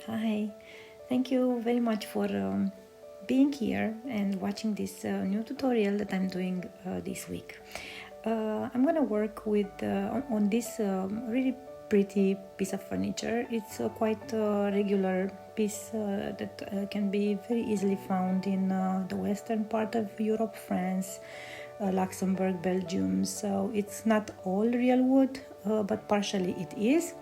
Hi, thank you very much for being here and watching this new tutorial that I'm doing this week. I'm gonna work with on this really pretty piece of furniture. It's a quite regular piece that can be very easily found in the western part of Europe, France, Luxembourg, Belgium. So it's not all real wood, but partially it is.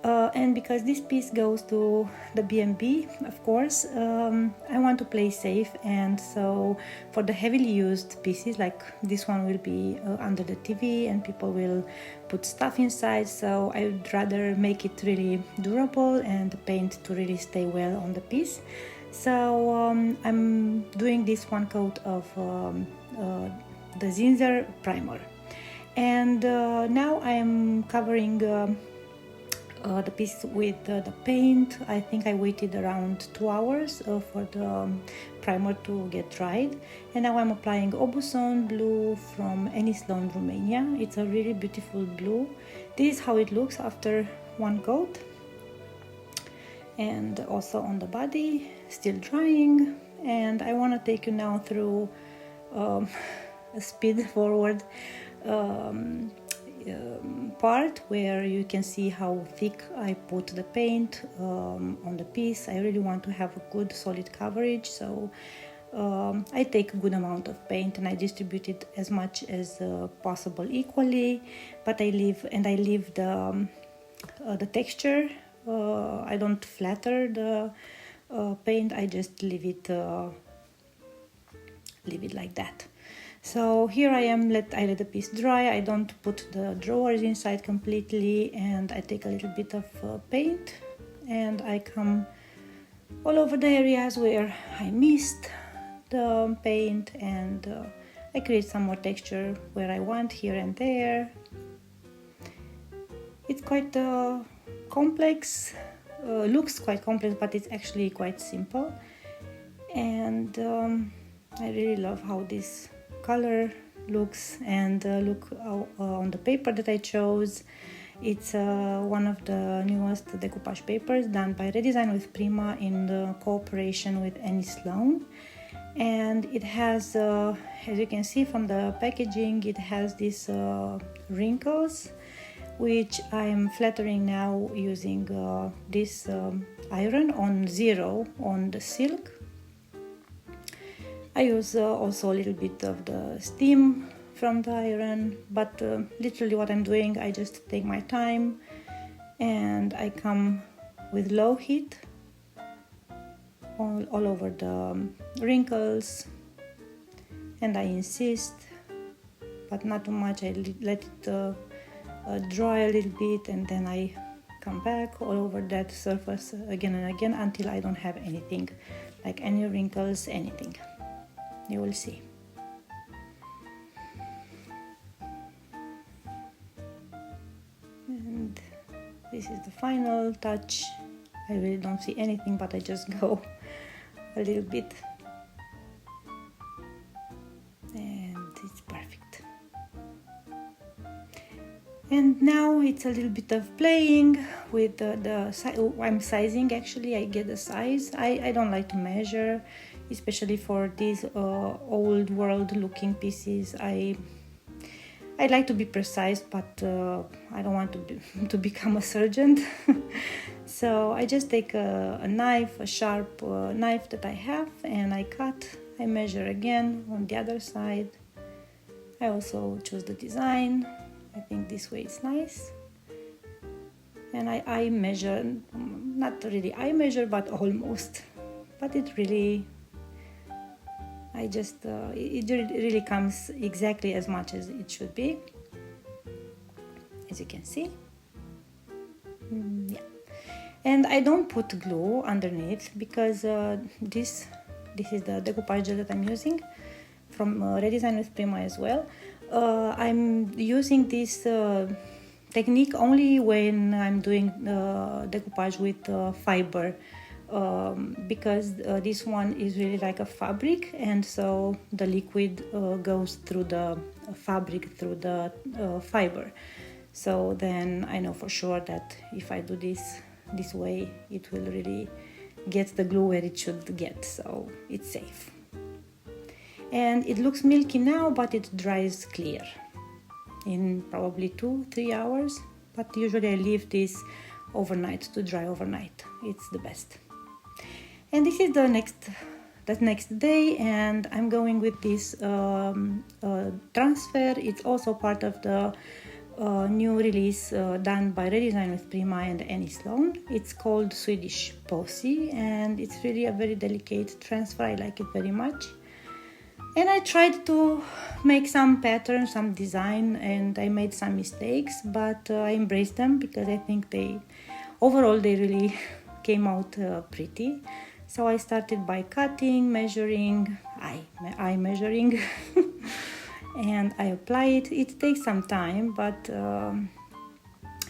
And because this piece goes to the B&B, of course, I want to play safe, and so for the heavily used pieces, like this one will be under the TV and people will put stuff inside, so I would rather make it really durable and the paint to really stay well on the piece. So I'm doing this one coat of the Zinsser primer, and now I'm covering the piece with the paint. I think I waited around 2 hours for the primer to get dried, and now I'm applying Aubusson blue from Annie Sloan Romania. It's a really beautiful blue. This is how it looks after one coat, and also on the body, still drying. And I want to take you now through a speed forward part where you can see how thick I put the paint on the piece. I really want to have a good solid coverage, so I take a good amount of paint and I distribute it as much as possible equally, but I leave the texture. I don't flatter the paint, I just leave it like that. So here I am, I let the piece dry. I don't put the drawers inside completely, and I take a little bit of paint and I come all over the areas where I missed the paint, and I create some more texture where I want, here and there. It's quite complex, looks quite complex, but it's actually quite simple, and I really love how this color looks, and look on the paper that I chose. It's one of the newest decoupage papers done by Redesign with Prima in the cooperation with Annie Sloan, and it has, as you can see from the packaging, it has these wrinkles, which I'm flattering now using this iron on 0 on the silk. I use also a little bit of the steam from the iron, but literally what I'm doing, I just take my time and I come with low heat all over the wrinkles, and I insist, but not too much. I let it dry a little bit, and then I come back all over that surface again and again until I don't have anything, like any wrinkles, anything. You will see. And this is the final touch. I really don't see anything, but I just go a little bit, and it's perfect. And now it's a little bit of playing with the size. I'm sizing, actually. I get the size. I don't like to measure, especially for these old world looking pieces. I like to be precise, but I don't want to become a surgeon. So I just take a knife, a sharp knife that I have, and I cut. I measure again on the other side. I also choose the design. I think this way it's nice. And I measure, not really I measure, but almost. But it really, it really comes exactly as much as it should be, as you can see. Yeah. And I don't put glue underneath because this is the decoupage gel that I'm using from Redesign with Prima as well. I'm using this technique only when I'm doing decoupage with fiber, because this one is really like a fabric, and so the liquid goes through the fabric, through the fiber. So then I know for sure that if I do this this way it will really get the glue where it should get, so it's safe. And it looks milky now, but it dries clear in probably 2-3 hours, but usually I leave this overnight to dry overnight. It's the best. And this is the next day, and I'm going with this transfer. It's also part of the new release done by Redesign with Prima and Annie Sloan. It's called Swedish Posy, and it's really a very delicate transfer. I like it very much. And I tried to make some patterns, some design, and I made some mistakes, but I embraced them because I think overall they really came out pretty. So I started by cutting, measuring, eye measuring, and I apply it. It takes some time, but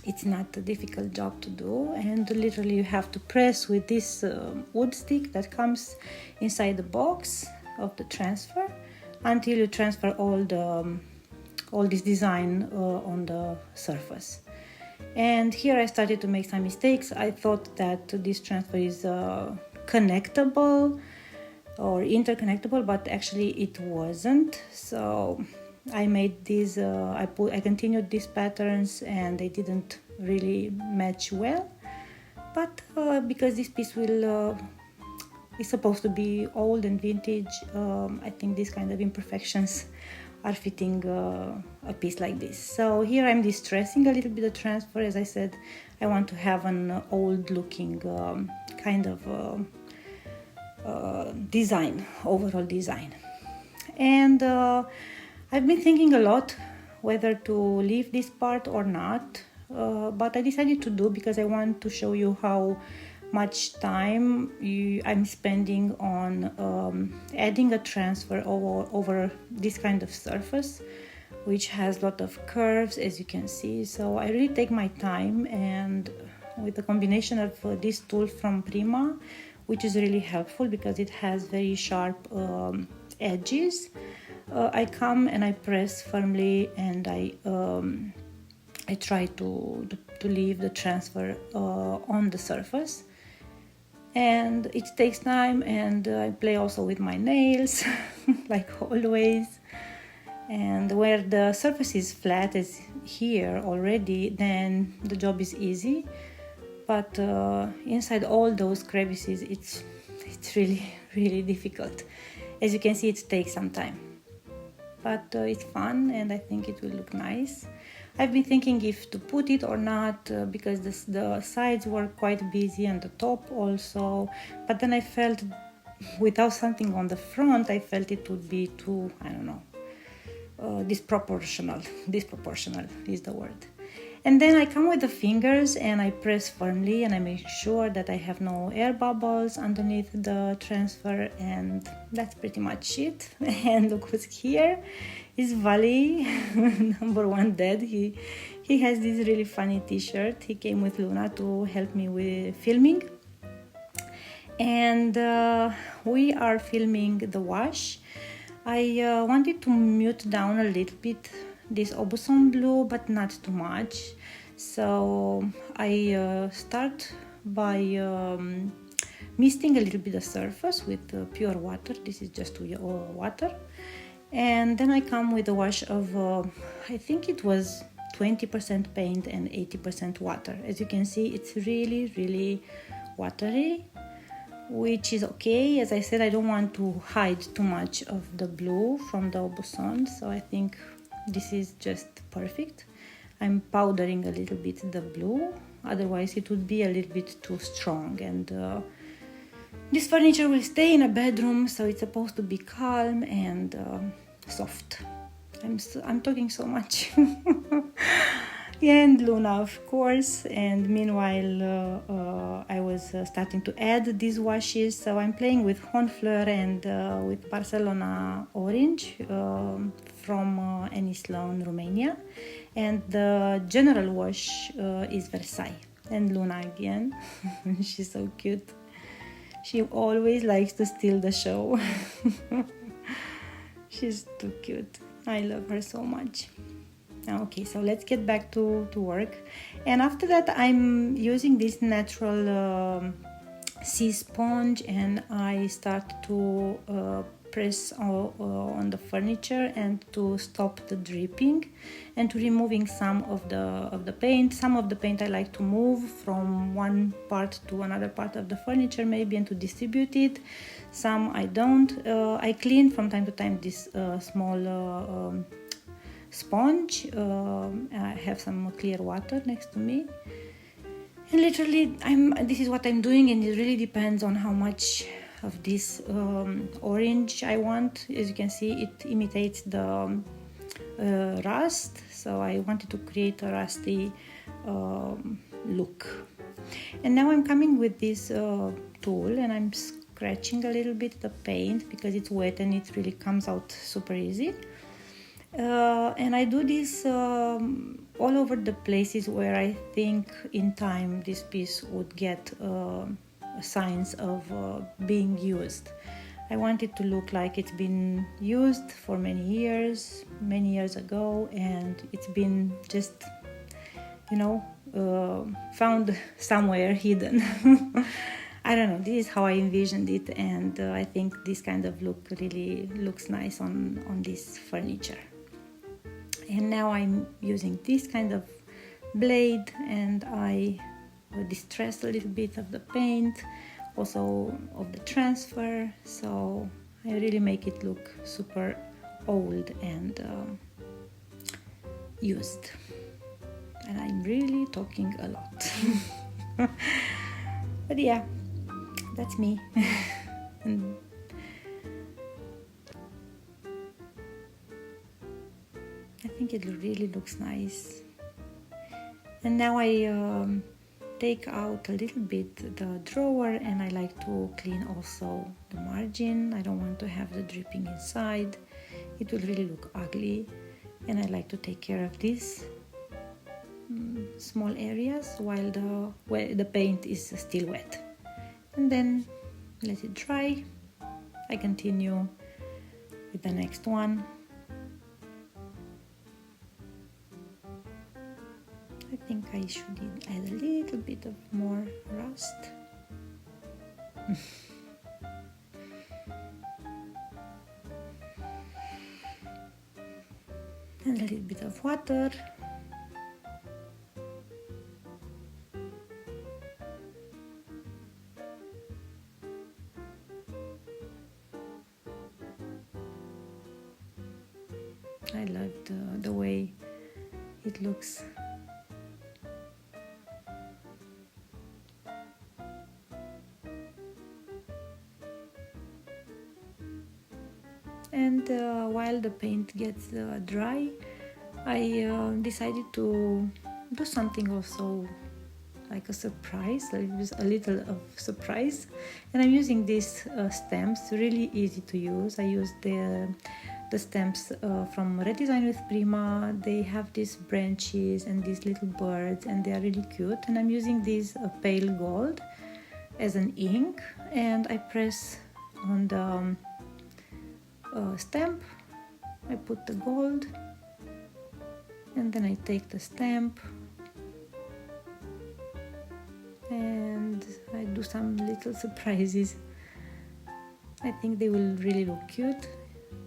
it's not a difficult job to do. And literally you have to press with this wood stick that comes inside the box of the transfer until you transfer all this design on the surface. And here I started to make some mistakes. I thought that this transfer is connectable or interconnectable, but actually it wasn't. So I made these, I continued these patterns, and they didn't really match well. But because this piece is supposed to be old and vintage, I think these kind of imperfections are fitting a piece like this. So here I'm distressing a little bit the transfer. As I said, I want to have an old looking kind of design, overall design. And I've been thinking a lot whether to leave this part or not, but I decided to do because I want to show you how much time I'm spending on adding a transfer over this kind of surface, which has a lot of curves, as you can see. So I really take my time, and with the combination of this tool from Prima, which is really helpful because it has very sharp edges, I come and I press firmly, and I try to leave the transfer on the surface. And it takes time, and I play also with my nails like always. And where the surface is flat, as here already, then the job is easy. But inside all those crevices, it's really difficult. As you can see, it takes some time, but it's fun, and I think it will look nice. I've been thinking if to put it or not, because the sides were quite busy and the top also, but then I felt without something on the front, I felt it would be too, I don't know, disproportional is the word. And then I come with the fingers and I press firmly, and I make sure that I have no air bubbles underneath the transfer, and that's pretty much it. And look who's here. It's Vali, number one dad. He has this really funny t-shirt. He came with Luna to help me with filming. And we are filming the wash. I wanted to mute down a little bit this Aubusson blue, but not too much. So I start by misting a little bit the surface with pure water. This is just water. And then I come with a wash of, I think it was 20% paint and 80% water. As you can see, it's really watery, which is okay. As I said, I don't want to hide too much of the blue from the Aubusson, so I think this is just perfect. I'm powdering a little bit the blue, otherwise it would be a little bit too strong. And this furniture will stay in a bedroom, so it's supposed to be calm and soft. I'm talking so much. And Luna, of course. And meanwhile, I was starting to add these washes. So I'm playing with Honfleur and with Barcelona Orange from Annie Sloan Romania. And the general wash is Versailles. And Luna again, she's so cute. She always likes to steal the show. She's too cute. I love her so much. Okay, so let's get back to work. And after that, I'm using this natural sea sponge, and I start to press on the furniture and to stop the dripping and to removing some of the paint. Some of the paint I like to move from one part to another part of the furniture maybe, and to distribute it. Some I don't. I clean from time to time this small sponge. I have some clear water next to me, and literally this is what I'm doing, and it really depends on how much of this orange I want. As you can see, it imitates the rust, so I wanted to create a rusty look. And now I'm coming with this tool, and I'm scratching a little bit the paint because it's wet and it really comes out super easy. And I do this all over the places where I think in time this piece would get signs of being used. I want it to look like it's been used for many years ago, and it's been just, found somewhere hidden. I don't know, this is how I envisioned it, and I think this kind of look really looks nice on this furniture. And now I'm using this kind of blade, and I distress a little bit of the paint, also of the transfer, so I really make it look super old and used. And I'm really talking a lot. But yeah, that's me. And I think it really looks nice. And now I take out a little bit the drawer, and I like to clean also the margin. I don't want to have the dripping inside. It will really look ugly, and I like to take care of these small areas while the paint is still wet. And then let it dry. I continue with the next one. I think I should add a little bit of more rust. And a little bit of water. I love the way it looks. And while the paint gets dry, I decided to do something also like a surprise, a little of surprise. And I'm using these stamps, really easy to use. I use the stamps from Red Design with Prima. They have these branches and these little birds, and they are really cute. And I'm using this pale gold as an ink, and I press on the stamp. I put the gold, and then I take the stamp and I do some little surprises. I think they will really look cute.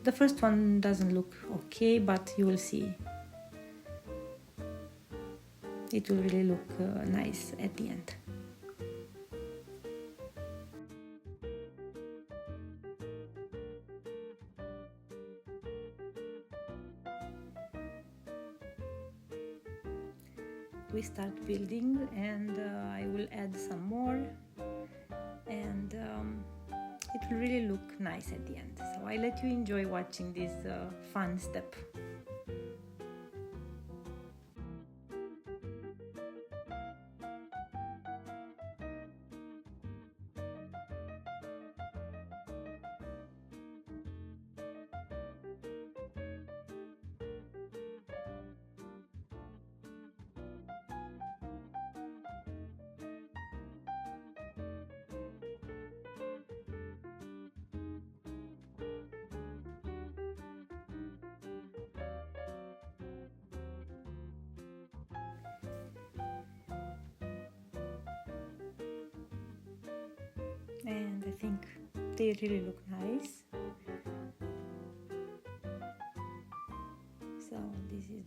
The first one doesn't look okay, but you will see. It will really look nice at the end. We start building, and I will add some more, and it will really look nice at the end. So I let you enjoy watching this fun step. I think they really look nice. So this is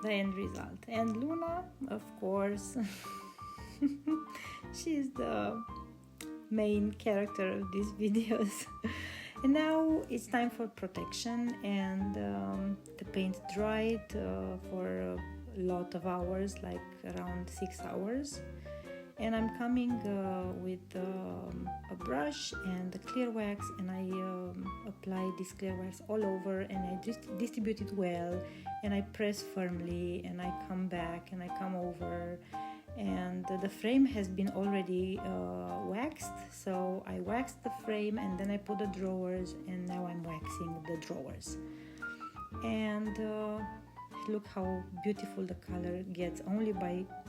the end result. And Luna, of course, she's the main character of these videos. And now it's time for protection, and the paint dried for a lot of hours, like around 6 hours. And I'm coming with a brush and the clear wax, and I apply this clear wax all over, and I distribute it well, and I press firmly, and I come back and I come over. And the frame has been already waxed, so I waxed the frame and then I put the drawers, and now I'm waxing the drawers. And look how beautiful the color gets only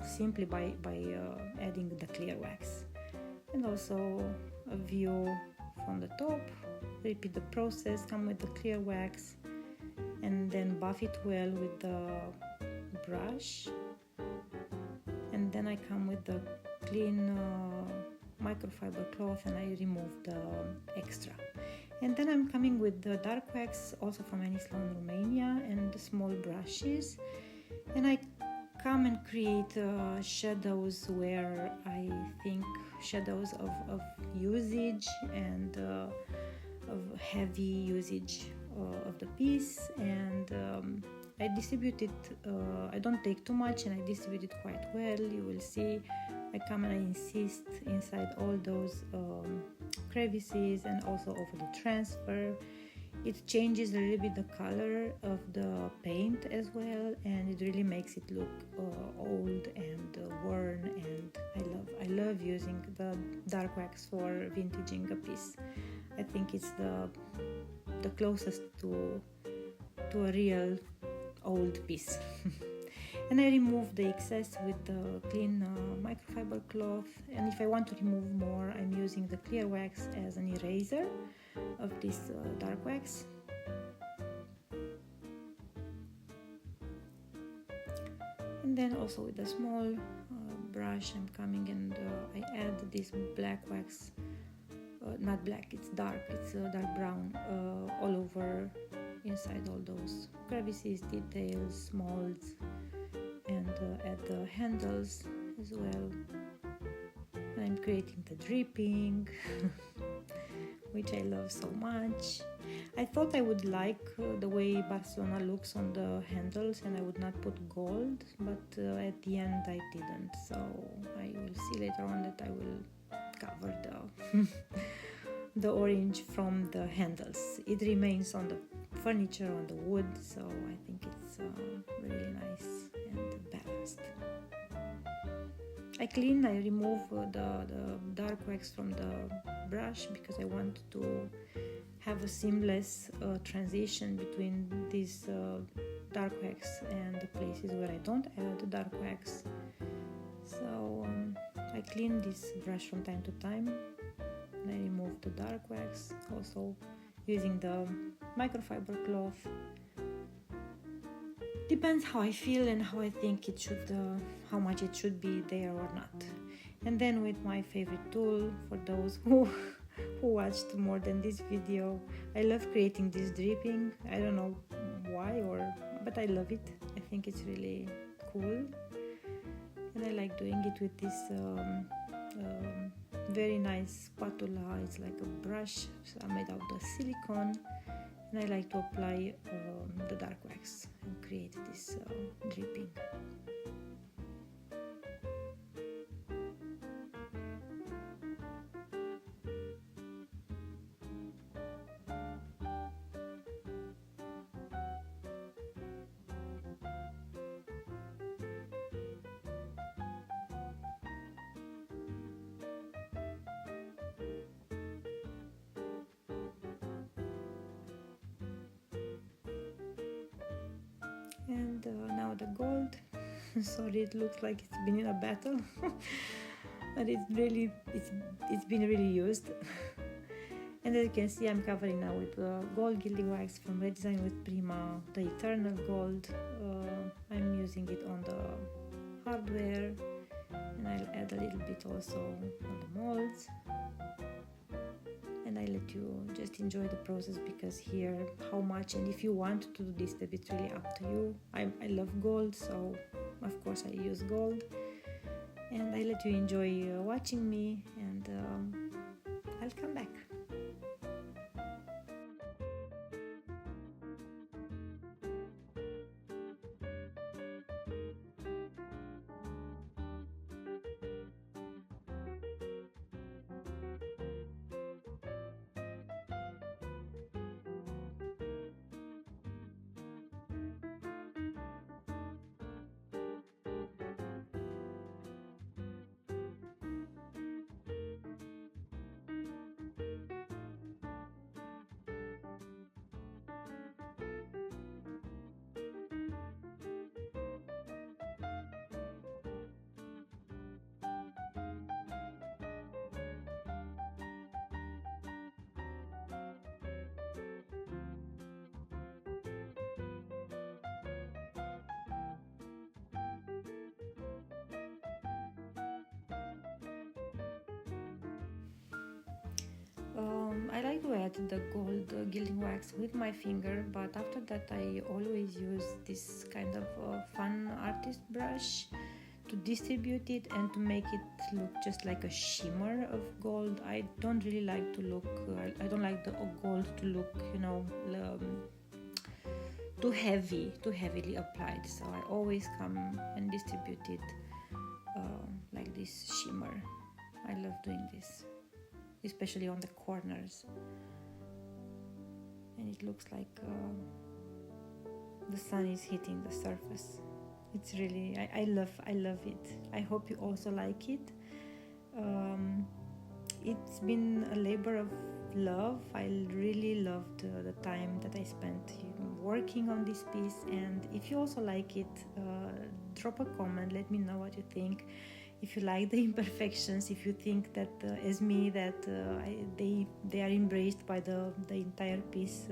simply by adding the clear wax. And also a view from the top. Repeat the process, come with the clear wax, and then buff it well with the brush. And then I come with the clean microfiber cloth and I remove the extra. And then I'm coming with the dark wax, also from Annie Sloan Romania, and the small brushes. And I come and create shadows where I think shadows of usage and of heavy usage of the piece. And I distribute it, I don't take too much, and I distribute it quite well. You will see I come and I insist inside all those crevices and also over the transfer. It changes a little bit the color of the paint as well, and it really makes it look old and worn. And I love using the dark wax for vintaging a piece. I think it's the closest to a real old piece. And I remove the excess with the clean microfiber cloth, and if I want to remove more, I'm using the clear wax as an eraser of this dark wax. And then also with a small brush I'm coming and I add this black wax, not black, it's dark, it's dark brown, all over inside all those crevices, details, molds, and at the handles as well. I'm creating the dripping, which I love so much. I thought I would like the way Barcelona looks on the handles and I would not put gold, but at the end I didn't, so I will see later on that I will cover the orange from the handles. It remains on the furniture, on the wood, so I think it's really nice and balanced. I remove the dark wax from the brush because I want to have a seamless transition between this dark wax and the places where I don't add dark wax. So I clean this brush from time to time. And I remove the dark wax, also using the microfiber cloth. Depends how I feel and how I think it should, how much it should be there or not. And then with my favorite tool, for those who watched more than this video, I love creating this dripping. I don't know why, but I love it. I think it's really cool, and I like doing it with this very nice spatula. It's like a brush made out of silicone, and I like to apply the dark wax and create this dripping. And now the gold. Sorry, it looks like it's been in a battle, but it's been really used. And as you can see, I'm covering now with gold gilding wax from Redesign with Prima, the Eternal Gold. I'm using it on the hardware, and I'll add a little bit also on the molds, and I let you just enjoy the process, because here how much, and if you want to do this step, it's really up to you. I love gold, so of course I use gold, and I let you enjoy watching me, and I'll come back. I like to add the gold gilding wax with my finger, but after that I always use this kind of fun artist brush to distribute it and to make it look just like a shimmer of gold. I don't really like to look, I don't like the gold to look, you know, too heavily applied, so I always come and distribute it like this shimmer. I love doing this, especially on the corners, and it looks like the sun is hitting the surface. It's really, I love it. I hope you also like it. It's been a labor of love. I really loved the time that I spent working on this piece, and if you also like it, drop a comment, let me know what you think. If you like the imperfections, if you think that as me that they are embraced by the entire piece,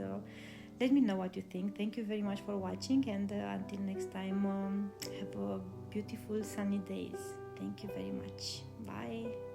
let me know what you think. Thank you very much for watching, and until next time, have a beautiful sunny days. Thank you very much. Bye.